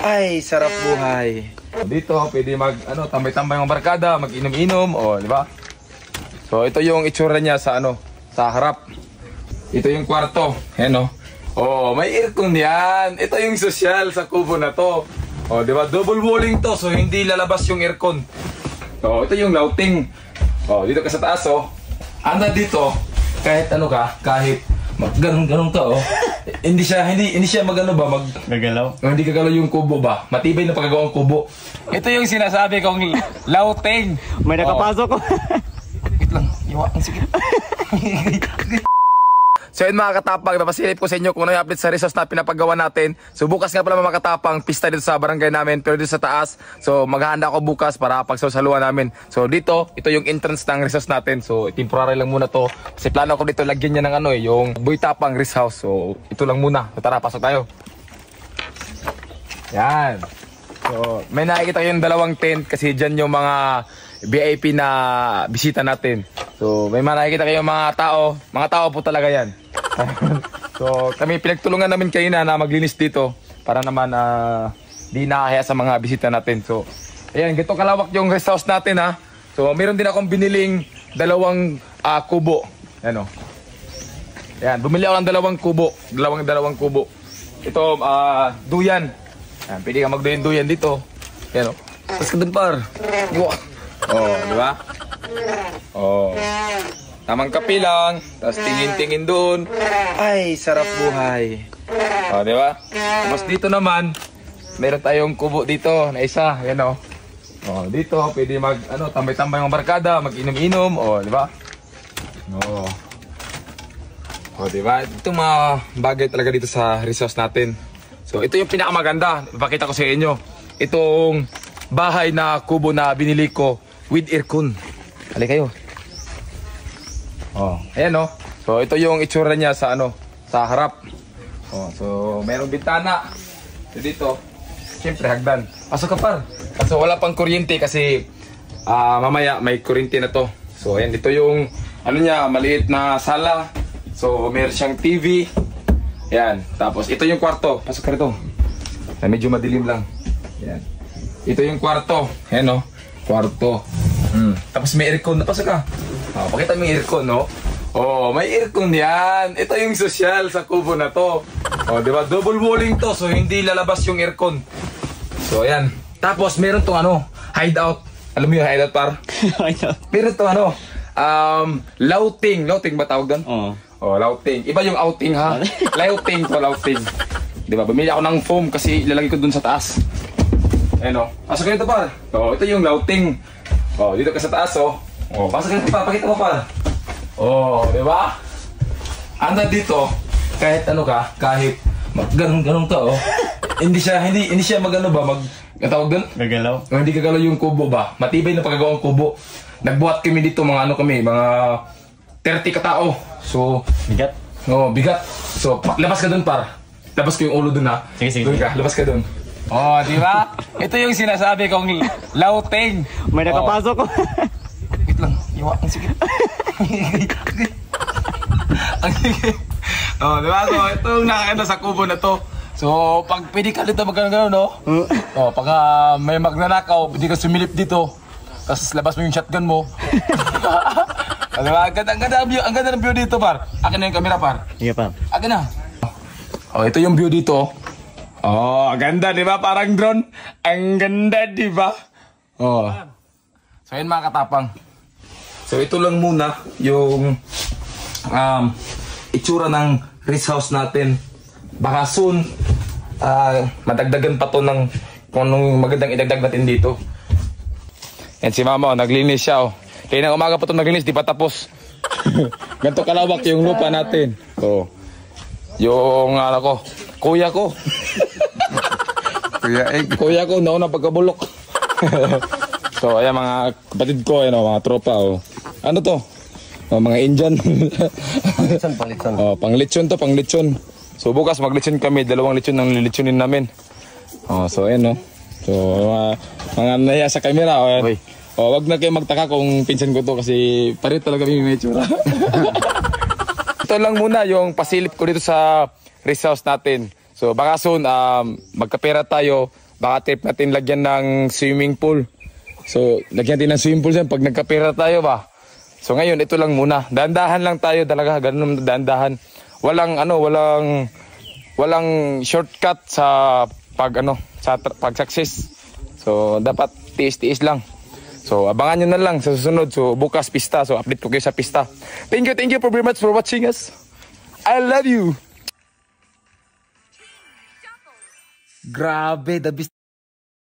Ay, sarap buhay. Dito, pwede tambay-tambay ng barkada, mag-inom-inom, di ba? So, ito yung itsura niya sa sa harap. Ito yung kwarto, may aircon yan. Ito yung sosyal sa kubo na to. Di ba? Double walling to, so hindi lalabas yung aircon. So, ito yung louting. Dito ka sa taas, anda dito, kahit kahit ganun to, hindi siya gagalaw. Hindi gagalaw yung kubo ba? Matibay na pagkagawang kubo. Ito yung sinasabi kong louting. May nakapasok ko. Wait lang, iwa ang sikit. So yun mga katapang, napasilip ko sa inyo kung ano yung update sa resource na pinapagawa natin. So bukas nga pala mga katapang, pista dito sa barangay namin, pero dito sa taas. So maghahanda ako bukas para pagsasaluhan namin. So dito, ito yung entrance ng resource natin. So temporary lang muna to. Kasi plano ko dito lagyan niya ng yung Boy Tapang Rest House. So ito lang muna. So, tara, pasok tayo. Yan. So may nakikita kayong dalawang tent kasi dyan yung mga VIP na bisita natin. So may nakikita kayong mga tao po talaga yan. So kami pinagtulungan namin kanina na maglinis dito para naman di nakakaya sa mga bisita natin. So ayan, ganito kalawak yung rest house natin ha. So meron din akong biniling dalawang kubo. Ayan, bumili ako ng dalawang kubo. Ito duyan. Ayan, pwede ka magduyan dito. Ayan tapos ka dun par. Di ba? Tamang kape lang, tapos tingin-tingin doon. Ay, sarap buhay. Di ba? Tapos dito naman, meron tayong kubo dito na isa, dito pwede tambay-tambay ng barkada, mag-inom-inom, di ba? Di ba? Ito mga bagay talaga dito sa resource natin. So, ito yung pinakamaganda. Ipakita ko sa inyo. Itong bahay na kubo na binili ko with aircon. Hali kayo. Ayan So ito yung itsura niya sa sa harap. So mayroong bintana. So dito, siyempre hagdan. Pasok ka par. Kaso wala pang kuryente kasi mamaya may kuryente na to. So ayan, dito yung maliit na sala. So meron siyang TV. Ayan, tapos ito yung kwarto. Pasok ka rito. Medyo madilim lang. Ayan. Ito yung kwarto. Ayan kwarto. Tapos may aircon. Napasok ka. Pakita mo yung aircon, may aircon yan. Ito yung sosyal sa kubo na to. Di ba? Double walling to, so hindi lalabas yung aircon. So, ayan. Tapos, meron tong hideout. Alam mo yung hideout, par? Meron tong louting. Louting ba tawag doon? Louting. Iba yung outing, ha? Louting to, louting. Di ba? Bumili ako ng foam kasi ilalagay ko dun sa taas. Ayan, pasok kayo ito, par. Ito yung louting. Dito ka sa taas, pasok kayo ito, par. Pakita mo, par. Di ba? Anda dito, kahit kahit ganun to, hindi siya tawag doon? Gagalaw. Hindi gagalaw yung kubo ba? Matibay na pagkagawang kubo. Nagbuhat kami dito mga mga 30 katao. So, bigat. Bigat. So, labas ka doon, par. Labas ko yung ulo doon, ha. Sige. Doon ka, labas ka doon. Di ba? Ito yung sinasabi kong louting. May nakapasok ko. Wait lang, iwa ang sikit. Di ba? So, ito yung nakakita sa kubo na to. So, pag pwede ka dito magkano, pag may magnanakaw, pwede ka sumilip dito. Tapos labas mo yung shotgun mo. Diba? Ang ganda ng view dito, par. Akin na yung camera, par. Iya, par. Akin na. Ito yung view dito. Ang ganda, di ba? Parang drone. Ang ganda, di ba? So, yun mga katapang. So, ito lang muna yung itsura ng rest house natin. Baka soon, madagdagan pa to ng kung anong magandang idagdag natin dito. Yan si mama, naglinis siya. Kaya ng umaga pa ito naglinis, di pa tapos. Ganito kalawak yung lupa natin. Yung kuya ko. Kuya ko, nauna pagkabulok. So, ayan mga kapatid ko, mga tropa. Ano to? Mga Indian. Panglitson. Panglitson to, panglitson. So, bukas maglitson kami. 2 litson ang lilitsonin namin. So, ayan, So, mga nahiya sa camera. Wag na kayo magtaka kung pinsan ko to kasi pareho talaga may itsura. Ito lang muna yung pasilip ko dito sa rest house natin. So baka soon magkapera tayo, baka trip natin lagyan ng swimming pool. So lagyan din ng swimming pool yan pag nagkapera tayo ba. So ngayon ito lang muna. Dahan-dahan lang tayo talaga, ganun dahan-dahan. Walang shortcut sa pag success. So dapat tiis-tiis lang. So abangan nyo na lang sa susunod. So bukas pista. So update ko kayo sa pista. Thank you very much for watching us. I love you. Grabe, the best.